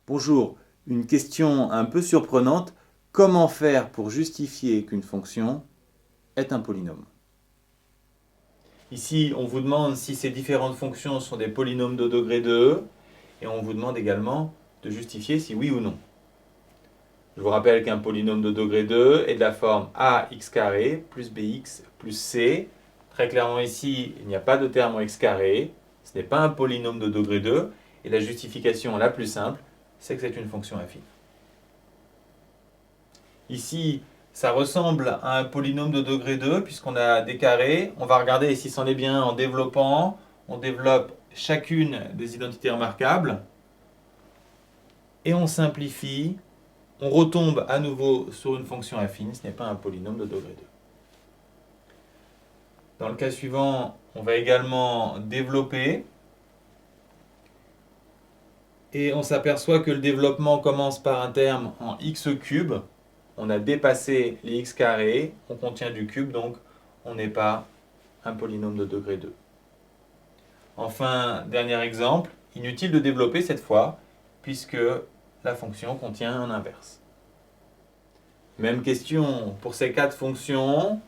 Bonjour, une question un peu surprenante. Comment faire pour justifier qu'une fonction est un polynôme? Ici, on vous demande si ces différentes fonctions sont des polynômes de degré de e, et on vous demande également de justifier si oui ou non. Je vous rappelle qu'un polynôme de degré de e est de la forme ax carré plus bx plus c. Très clairement ici, il n'y a pas de terme en x carré, ce n'est pas un polynôme de degré de e, et la justification la plus simple, c'est que c'est une fonction affine. Ici, ça ressemble à un polynôme de degré 2 puisqu'on a des carrés. On va regarder si c'en est bien en développant. On développe chacune des identités remarquables et on simplifie. On retombe à nouveau sur une fonction affine. Ce n'est pas un polynôme de degré 2. Dans le cas suivant, on va également développer et on s'aperçoit que le développement commence par un terme en x cube. On a dépassé les x carrés, on contient du cube, donc on n'est pas un polynôme de degré 2. Enfin, dernier exemple, inutile de développer cette fois, puisque la fonction contient un inverse. Même question pour ces quatre fonctions.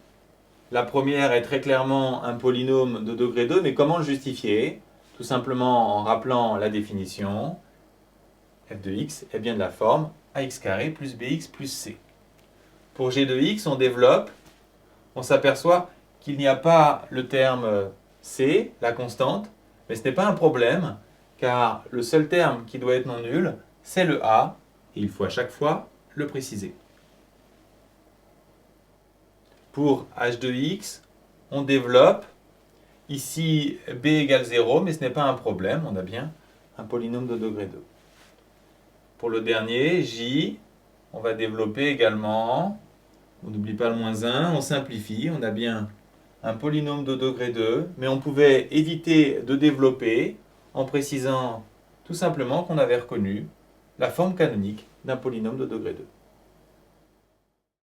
La première est très clairement un polynôme de degré 2, mais comment le justifier? Tout simplement en rappelant la définition. f de x est bien de la forme ax carré plus bx plus c. Pour g de x, on développe, on s'aperçoit qu'il n'y a pas le terme c, la constante, mais ce n'est pas un problème, car le seul terme qui doit être non nul, c'est le a, et il faut à chaque fois le préciser. Pour h de x, on développe, ici b égale 0, mais ce n'est pas un problème, on a bien un polynôme de degré 2. Pour le dernier, j, on va développer également. On n'oublie pas le moins 1, on simplifie, on a bien un polynôme de degré 2, mais on pouvait éviter de développer en précisant tout simplement qu'on avait reconnu la forme canonique d'un polynôme de degré 2.